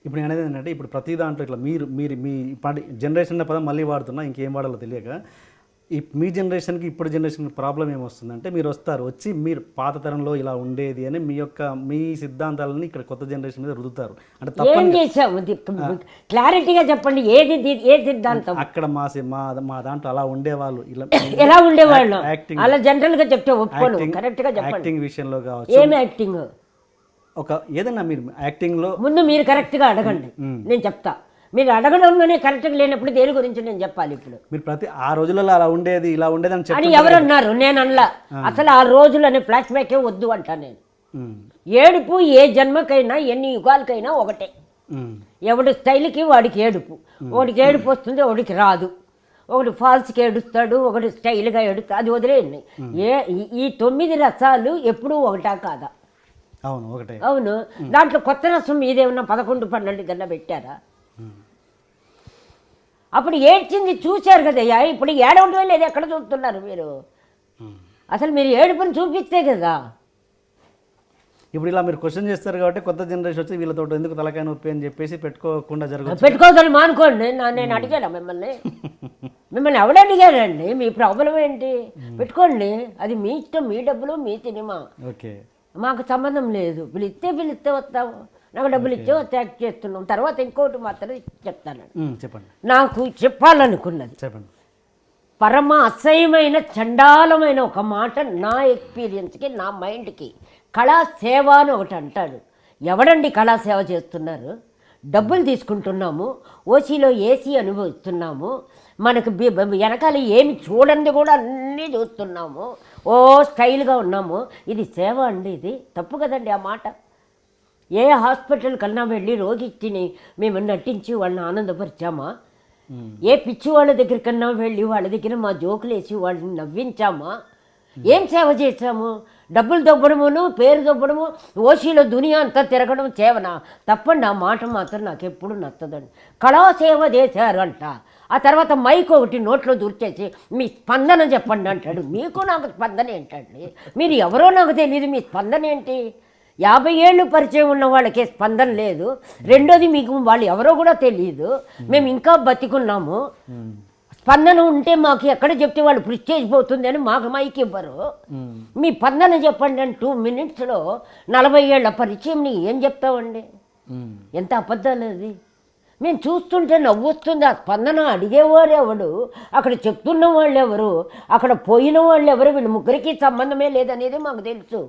ఇప్పుడు నేను అనేది ఏంటంటే ఇప్పుడు ప్రతి దాంట్లో ఇట్లా మీరు మీరు మీ జనరేషన్ పదం మళ్ళీ వాడుతున్నా ఇంకేం వాడాలో తెలియక మీ జనరేషన్కి ఇప్పుడు జనరేషన్కి ప్రాబ్లం ఏమొస్తుందంటే మీరు వస్తారు వచ్చి మీరు పాత తరంలో ఇలా ఉండేది అని మీ సిద్ధాంతాలని ఇక్కడ కొత్త జనరేషన్ మీద రుదుతారు అంటే ఏం చేసాము క్లారిటీగా చెప్పండి, ఏ సిద్ధాంతం? అక్కడ మా దాంట్లో అలా ఉండేవాళ్ళు ఇలా ఎలా ఉండేవాళ్ళు అలా జనరల్ గా చెప్తే ఒప్పుకోను, కరెక్ట్ గా చెప్పండి. యాక్టింగ్ విషయంలో కావచ్చు, ఏం యాక్టింగ్ ఒక ఏదన్నా మీరు యాక్టింగ్లో ముందు మీరు కరెక్ట్గా అడగండి, నేను చెప్తా. మీరు అడగడంలోనే కరెక్ట్గా లేనప్పుడు దేని గురించి నేను చెప్పాలి? ఇప్పుడు మీరు ప్రతి ఆ రోజులలో అలా ఉండేది ఇలా ఉండేది అని ఎవరన్నారు? నేను అనలా. అసలు ఆ రోజులు అనే ఫ్లాష్ బ్యాకే వద్దు అంటా నేను. ఏడుపు ఏ జన్మకైనా ఎన్ని యుగాలకైనా ఒకటే. ఎవడి స్టైల్కి వాడికి ఏడుపు, ఒకడికి ఏడుపు వస్తుంది, ఒకడికి రాదు. ఒకటి ఫాల్స్కి ఏడుస్తాడు, ఒకటి స్టైల్గా ఏడుస్తాడు, అది వదిలేయండి. ఈ 9 రసాలు ఎప్పుడూ ఒకటా కాదా? అవును, ఒకటే. అవును, దాంట్లో కొత్త రసం మీదేమన్నా 11, 12 గన్నా పెట్టారా? అప్పుడు ఏడ్చింది చూశారు కదయ్యా, ఇప్పుడు ఏడవడం లేదు, ఎక్కడ చూస్తున్నారు మీరు? అసలు మీరు ఏడుపుని చూపిస్తే కదా. ఇప్పుడు ఇలా మీరు క్వశ్చన్ చేస్తారు కాబట్టి కొత్త జనరేషన్ వచ్చి వీళ్ళతో ఎందుకు తలకాయ నొప్పి అని చెప్పేసి పెట్టుకోకుండా జరుగుతుంది. పెట్టుకోవాలి మానుకోండి. నేను అడిగాను మిమ్మల్ని ఎవడు అడిగానండి? మీ ప్రాబ్లం ఏంటి? పెట్టుకోండి, అది మీ ఇష్టం, మీ డబ్బులు, మీ సినిమా. ఓకే, మాకు సంబంధం లేదు. పిలిస్తే వస్తాము, నాకు డబ్బులు ఇచ్చే యాక్ట్ చేస్తున్నాం. తర్వాత ఇంకోటి మాత్రం చెప్తాను. చెప్పండి. నాకు చెప్పాలనుకున్నది చెప్పండి. పరమ అసహ్యమైన చండాలమైన ఒక మాట నా ఎక్స్పీరియన్స్కి, నా మైండ్కి. కళాసేవ అని ఒకటి అంటాడు. ఎవడండి కళాసేవ చేస్తున్నారు? డబ్బులు తీసుకుంటున్నాము, ఓసీలో ఏసీ అనుభవిస్తున్నాము, మనకు వెనకాల ఏమి చూడండి కూడా అన్నీ చూస్తున్నాము, ఓ స్టైల్గా ఉన్నాము. ఇది సేవ అండి? ఇది తప్పు కదండి ఆ మాట. ఏ హాస్పిటల్ కన్నా వెళ్ళి రోగిని మేము నటించి వాళ్ళని ఆనందపరిచామా? ఏ పిచ్చి వాళ్ళ దగ్గర కన్నా వెళ్ళి వాళ్ళ దగ్గర మా జోకులు వేసి వాళ్ళని నవ్వించామా? ఏం సేవ చేశాము? డబ్బులు దొబ్బడమును, పేరు దొబ్బడము, ఓసీలో దునియా అంతా తిరగడం సేవనా? తప్పండి, ఆ మాట మాత్రం నాకు ఎప్పుడు నచ్చదండి. కళాసేవ చేశారు అంట, ఆ తర్వాత మైక్ ఒకటి నోట్లో దూర్చేసి మీ స్పందన చెప్పండి అంటాడు. మీకు నాకు స్పందన ఏంటండి? మీరు ఎవరో నాకు తెలియదు, మీ స్పందన ఏంటి? 50 ఏళ్ళు పరిచయం ఉన్న వాళ్ళకే స్పందన లేదు. రెండోది, మీకు వాళ్ళు ఎవరో కూడా తెలియదు, మేము ఇంకా బతికున్నాము. స్పందన ఉంటే మాకు ఎక్కడ చెప్తే వాళ్ళు ప్రిస్టేజ్ పోతుంది అని మాకు మైక్ ఇవ్వరు. మీ స్పందన చెప్పండి అని 2 మినిట్స్లో 40 ఏళ్ల పరిచయం ఏం చెప్తామండి? ఎంత అబద్ధాలు అది. మేము చూస్తుంటే నవ్వొస్తుంది. ఆ స్పందన అడిగేవారు ఎవడు, అక్కడ చెప్తున్న వాళ్ళు ఎవరు, అక్కడ పోయిన వాళ్ళు ఎవరు? వీళ్ళు ముగ్గురికి సంబంధమే లేదనేది మాకు తెలుసు.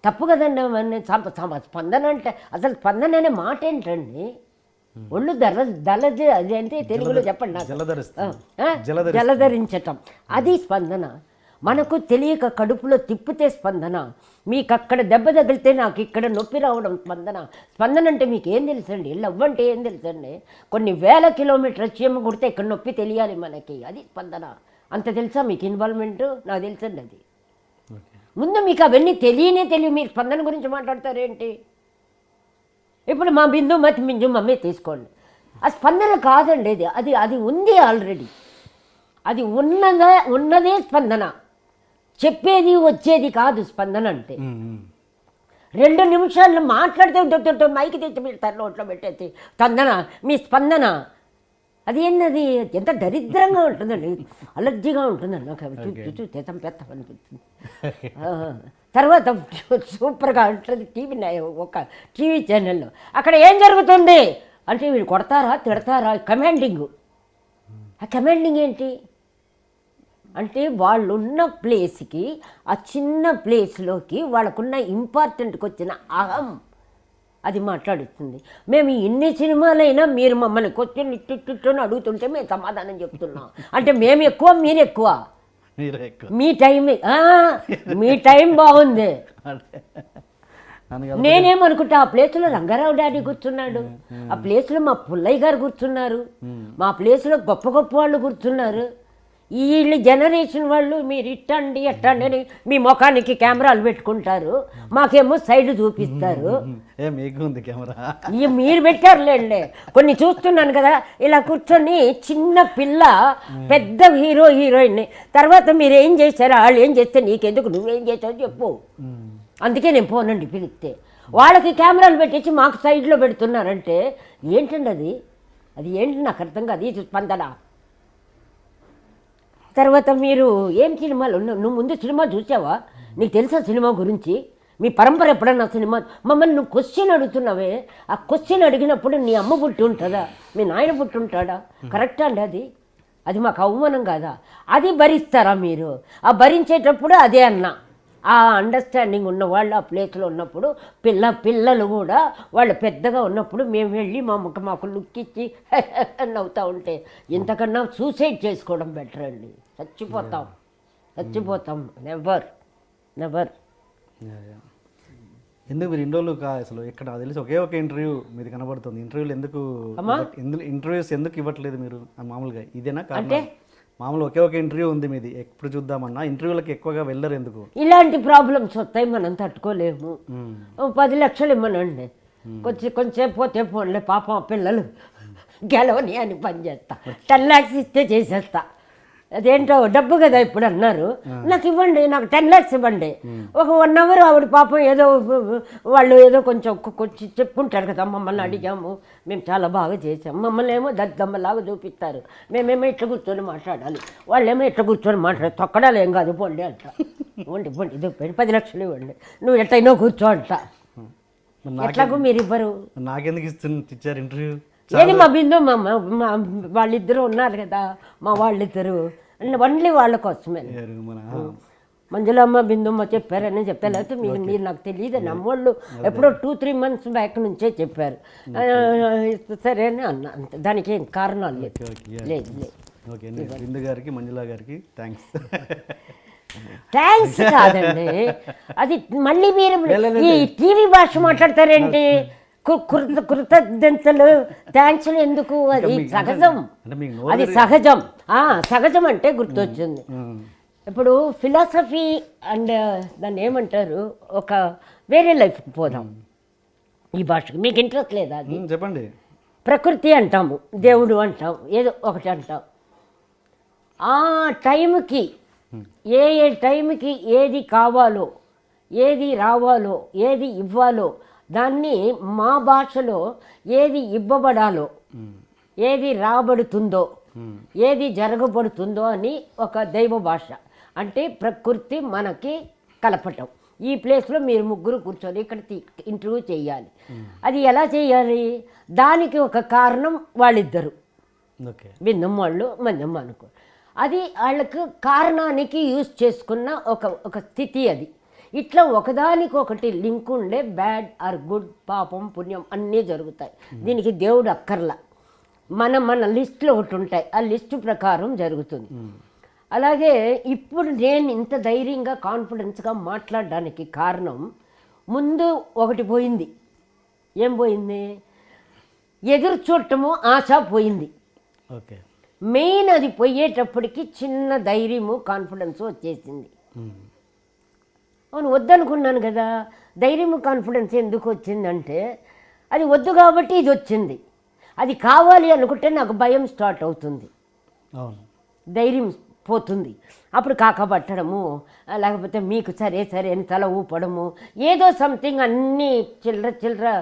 తప్పు కదండి అవన్నీ. స్పందన అంటే అసలు స్పందన అనే మాట ఏంటండి? ఒళ్ళు దళది అది అంటే తెలుగులో చెప్పండి నాకు. జలధరించటం అది స్పందన. మనకు తెలియక కడుపులో తిప్పితే స్పందన. మీకు అక్కడ దెబ్బ తగిలితే నాకు ఇక్కడ నొప్పి రావడం స్పందన. స్పందన అంటే మీకు ఏం తెలుసండి? లవ్ అంటే ఏం తెలుసండి? కొన్ని వేల కిలోమీటర్ చీమ కొడితే ఇక్కడ నొప్పి తెలియాలి మనకి, అది స్పందన. అంత తెలుసా మీకు ఇన్వాల్వ్మెంట్? నాకు తెలుసండి అది. ముందు మీకు అవన్నీ తెలియదు. మీరు స్పందన గురించి మాట్లాడతారేంటి? ఇప్పుడు మా బిందు మతి మింజు మమ్మీ తీసుకోండి, ఆ స్పందన కాదండి అది. అది ఉంది ఆల్రెడీ. అది ఉన్నదే స్పందన. చెప్పేది వచ్చేది కాదు స్పందన అంటే. 2 నిమిషాలు మాట్లాడితే మైకి తెచ్చి మీరు నోట్లో పెట్టేసి స్పందన, మీ స్పందన అది ఏంటది? ఎంత దరిద్రంగా ఉంటుందండి, అలర్జీగా ఉంటుందండి నాకు. అవి చూస్తే చంపేస్తాం అనిపిస్తుంది. తర్వాత సూపర్గా ఉంటుంది ఒక టీవీ ఛానల్లో. అక్కడ ఏం జరుగుతుంది అంటే వీళ్ళు కొడతారా, తిడతారా, కమాండింగ్. ఆ కమాండింగ్ ఏంటి అంటే వాళ్ళున్న ప్లేస్కి, ఆ చిన్న ప్లేస్లోకి వాళ్ళకున్న ఇంపార్టెంట్కి వచ్చిన అహం అది మాట్లాడుతుంది. మేము ఇన్ని సినిమాలైనా మీరు మమ్మల్ని క్వశ్చన్ ఇట్టిట్టు అడుగుతుంటే మేము సమాధానం చెప్తున్నాం. అంటే మేము ఎక్కువ, మీరు ఎక్కువ. మీ టైం బాగుంది. నేనేమనుకుంటా, ఆ ప్లేస్లో రంగారావు డాడీ కూర్చున్నాడు, ఆ ప్లేస్లో మా పుల్లయ్య గారు కూర్చున్నారు, మా ప్లేస్లో గొప్ప గొప్ప వాళ్ళు కూర్చున్నారు. వీళ్ళు జనరేషన్ వాళ్ళు మీరు ఇట్టండి ఎట్టండి అని మీ ముఖానికి కెమెరాలు పెట్టుకుంటారు, మాకేమో సైడ్ చూపిస్తారు. మీరు పెట్టారులేండి, కొన్ని చూస్తున్నాను కదా. ఇలా కూర్చొని చిన్న పిల్ల పెద్ద హీరో హీరోయిన్, తర్వాత మీరు ఏం చేశారు, వాళ్ళు ఏం చేస్తే నీకెందుకు, నువ్వేం చేసావు చెప్పు. అందుకే నేను పోనండి పిలిస్తే. వాళ్ళకి కెమెరాలు పెట్టించి మాకు సైడ్లో పెడుతున్నారంటే ఏంటండి అది ఏంటి నాకు అర్థం కాదు. ఇది స్పందన. తర్వాత మీరు ఏం సినిమాలు నువ్వు ముందు సినిమా చూసావా? నీకు తెలుసా సినిమా గురించి? మీ పరంపర ఎప్పుడన్నా సినిమా మమ్మల్ని నువ్వు క్వశ్చన్ అడుగుతున్నావే, ఆ క్వశ్చన్ అడిగినప్పుడు నీ అమ్మ పుట్టి ఉంటుందా, మీ నాయన పుట్టి ఉంటాడా? కరెక్టా అండి? అది మాకు అవమానం కాదా? అది భరిస్తారా మీరు? ఆ భరించేటప్పుడు అదే అన్నా, ఆ అండర్స్టాండింగ్ ఉన్న వాళ్ళు ఆ ప్లేస్లో ఉన్నప్పుడు పిల్లలు కూడా వాళ్ళు పెద్దగా ఉన్నప్పుడు మేము వెళ్ళి మాకు లుక్ ఇచ్చి నవ్వుతూ ఉంటే ఇంతకన్నా సూసైడ్ చేసుకోవడం బెటర్ అండి. చచ్చిపోతాం. నెవర్. ఎందుకు మీరు ఇన్ని రోజులు అసలు ఇక్కడ తెలిసి ఒకే ఒక ఇంటర్వ్యూ మీది కనబడుతుంది. ఇంటర్వ్యూలు ఎందుకు ఇంటర్వ్యూస్ ఎందుకు ఇవ్వట్లేదు మీరు మామూలుగా? ఇదేనా కారణం? మామూలు ఒకే ఒక ఇంటర్వ్యూ ఉంది మీది, ఎప్పుడు చూద్దామన్నా ఇంటర్వ్యూలకు ఎక్కువగా వెళ్ళరు ఎందుకు? ఇలాంటి ప్రాబ్లమ్స్ వస్తాయి, మనం తట్టుకోలేము. 10 లక్షలు ఇమ్మనండి, కొంచెం పోతే పోన్లే, పాపం పిల్లలు గెలవని అని పని చేస్తా. 10 lakhs ఇస్తే చేసేస్తా. అదేంటో డబ్బు కదా ఇప్పుడు అన్నారు, నాకు ఇవ్వండి, నాకు 10 lakhs ఇవ్వండి. ఒక 1 hour ఆవిడ పాపం ఏదో వాళ్ళు ఏదో కొంచెం చెప్పుకుంటారు కదా, మమ్మల్ని అడిగాము, మేము చాలా బాగా చేసాము, మమ్మల్ని ఏమో దద్దమ్మలాగా చూపిస్తారు, మేమేమో ఇట్లా కూర్చొని మాట్లాడాలి, వాళ్ళేమో ఇట్లా కూర్చొని మాట్లాడాలి, తొక్కడాలు ఏం కాదు, పోండి అంట. పోండి ఇది 10 లక్షలు ఇవ్వండి, నువ్వు ఎట్లయినా కూర్చో అంట. ఎట్లాగో మీరు ఇవ్వరు. నాకెందుకు ఇచ్చారు ఇంటర్వ్యూ? ఏది మా బిందు వాళ్ళిద్దరు ఉన్నారు కదా, మా వాళ్ళిద్దరు ఓన్లీ వాళ్ళ కోసమే. మంజులమ్మ బిందుమ్మ చెప్పారని చెప్తా, లేకపోతే మీరు నాకు తెలియదు. నమ్మోళ్ళు ఎప్పుడో 2-3 months బ్యాక్ నుంచే చెప్పారు. సరే అని అన్నా, అంతే, దానికి ఏం కారణాలు లేదు. బిందు గారికి మంజులా గారికి థ్యాంక్స్ కాదండి, అది మళ్ళీ మీరు ఈ టీవీ భాష మాట్లాడతారేంటి? కృతజ్ఞతలు థ్యాంక్స్లు ఎందుకు? అది సహజం, అది సహజం. సహజం అంటే గుర్తొచ్చింది. ఇప్పుడు ఫిలాసఫీ అండ్ దాన్ని ఏమంటారు, ఒక వేరే లైఫ్కి పోదాం. ఈ భాషకి మీకు ఇంట్రెస్ట్ లేదా? అది చెప్పండి. ప్రకృతి అంటాము, దేవుడు అంటాం, ఏదో ఒకటి అంటాం. ఆ టైంకి ఏ టైంకి ఏది కావాలో, ఏది రావాలో, ఏది ఇవ్వాలో, దాన్ని మా భాషలో ఏది ఇవ్వబడాలో, ఏది రాబడుతుందో, ఏది జరగబడుతుందో అని ఒక దైవ భాష. అంటే ప్రకృతి మనకి కలపటం. ఈ ప్లేస్లో మీరు ముగ్గురు కూర్చొని ఇక్కడ ఇంటర్వ్యూ చేయాలి. అది ఎలా చేయాలి? దానికి ఒక కారణం వాళ్ళిద్దరు, బిందమ్మ వాళ్ళు మంజమ్మ అనుకో. అది వాళ్ళకు కారణానికి యూజ్ చేసుకున్న ఒక స్థితి అది. ఇట్లా ఒకదానికొకటి లింక్ ఉండే బ్యాడ్ ఆర్ గుడ్, పాపం పుణ్యం అన్నీ జరుగుతాయి. దీనికి దేవుడు అక్కర్లా, మన లిస్టులో ఒకటి ఉంటాయి, ఆ లిస్టు ప్రకారం జరుగుతుంది. అలాగే ఇప్పుడు నేను ఇంత ధైర్యంగా కాన్ఫిడెన్స్గా మాట్లాడడానికి కారణం, ముందు ఒకటి పోయింది. ఏం పోయింది? ఎదురు చూడటము, ఆశ పోయింది. మెయిన్ అది పోయేటప్పటికి చిన్న ధైర్యము, కాన్ఫిడెన్స్ వచ్చేసింది. అవును, వద్దనుకున్నాను కదా. ధైర్యము కాన్ఫిడెన్స్ ఎందుకు వచ్చిందంటే, అది వద్దు కాబట్టి ఇది వచ్చింది. అది కావాలి అనుకుంటే నాకు భయం స్టార్ట్ అవుతుంది, ధైర్యం పోతుంది. అప్పుడు కాకపట్టడము, లేకపోతే మీకు సరే అని తల ఊపడము, ఏదో సంథింగ్ అన్నీ చిల్లర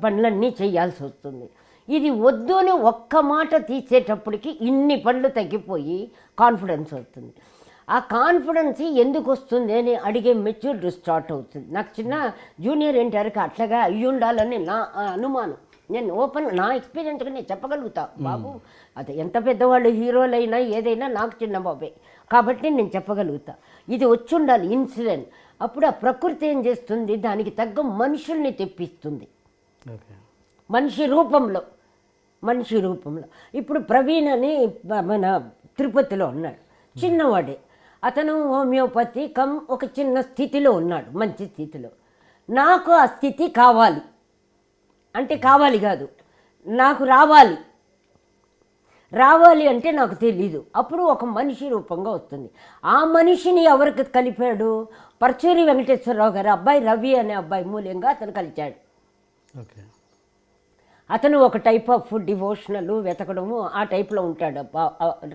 పనులన్నీ చేయాల్సి వస్తుంది. ఇది వద్దు అని ఒక్క మాట తీసేటప్పటికి ఇన్ని పనులు తగ్గిపోయి కాన్ఫిడెన్స్ వస్తుంది. ఆ కాన్ఫిడెన్స్ ఎందుకు వస్తుంది అని అడిగే మెచ్యూరిటీ స్టార్ట్ అవుతుంది. నాకు చిన్న జూనియర్ ఎన్టీఆర్కి అట్లాగా అయ్యి ఉండాలని నా అనుమానం. నేను ఓపెన్ నా ఎక్స్పీరియన్స్గా నేను చెప్పగలుగుతా, బాబు అది ఎంత పెద్దవాళ్ళు హీరోలైనా ఏదైనా నాకు చిన్న బాబే కాబట్టి నేను చెప్పగలుగుతా. ఇది వచ్చి ఉండాలి ఇన్సిడెంట్. అప్పుడు ఆ ప్రకృతి ఏం చేస్తుంది, దానికి తగ్గ మనుషుల్ని తెప్పిస్తుంది, మనిషి రూపంలో. ఇప్పుడు ప్రవీణ్ అని మన తిరుపతిలో ఉన్నాడు, చిన్నవాడే. అతను హోమియోపతి ఒక చిన్న స్థితిలో ఉన్నాడు, మంచి స్థితిలో. నాకు ఆ స్థితి కావాలి అంటే, కావాలి కాదు, నాకు రావాలి అంటే నాకు తెలీదు. అప్పుడు ఒక మనిషి రూపంగా వస్తుంది. ఆ మనిషిని ఎవరికి కలిపాడు? పర్చూరి వెంకటేశ్వరరావు గారు అబ్బాయి రవి అనే అబ్బాయి మూల్యంగా అతను కలిచాడు. అతను ఒక టైప్ ఆఫ్ డివోషనల్ వెతకడము ఆ టైప్లో ఉంటాడు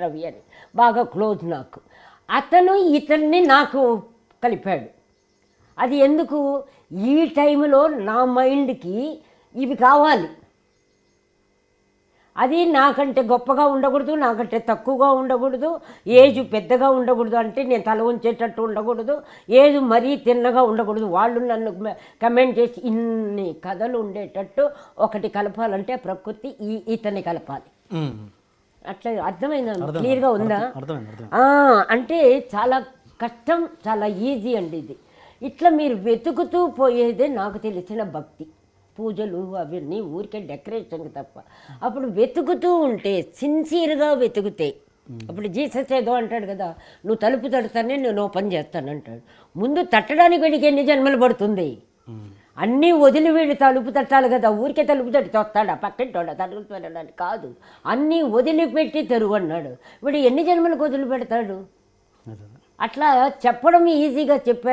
రవి అని, బాగా క్లోజ్ నాకు. అతను ఇతన్ని నాకు కలిపాడు. అది ఎందుకు? ఈ టైంలో నా మైండ్కి ఇవి కావాలి. అది నాకంటే గొప్పగా ఉండకూడదు, నాకంటే తక్కువగా ఉండకూడదు, ఏజ్ పెద్దగా ఉండకూడదు, అంటే నేను తల ఉంచేటట్టు ఉండకూడదు, ఏజ్ మరీ తిన్నగా ఉండకూడదు. వాళ్ళు నన్ను కమెంట్ చేసి ఇన్ని కథలు ఉండేటట్టు ఒకటి కలపాలంటే ప్రకృతి ఇతన్ని కలపాలి. అట్లా అర్థమైందా? క్లియర్గా ఉందా? అర్థమైంది. అంటే చాలా కష్టం, చాలా ఈజీ అండి ఇది. ఇట్లా మీరు వెతుకుతూ పోయేదే నాకు తెలిసిన భక్తి. పూజలు అవన్నీ ఊరికే డెకరేషన్కి తప్ప. అప్పుడు వెతుకుతూ ఉంటే, సిన్సియర్గా వెతుకుతే, అప్పుడు జీసస్ ఏదో అంటాడు కదా, నువ్వు తలుపు తడతానే నేను ఓపెన్ చేస్తానంటాడు. ముందు తట్టడానికి వీడికి ఎన్ని జన్మలు పడుతుంది? అన్నీ వదిలి వీడు తలుపు తట్టాలి కదా. ఊరికే తలుపు తట్టి వస్తాడా పక్కింటోడా తలుపు పెట్టడానికి కాదు, అన్నీ వదిలిపెట్టి తెరువు అన్నాడు. వీడు ఎన్ని జన్మలకు వదిలిపెడతాడు? అట్లా చెప్పడం ఈజీగా చెప్పారు.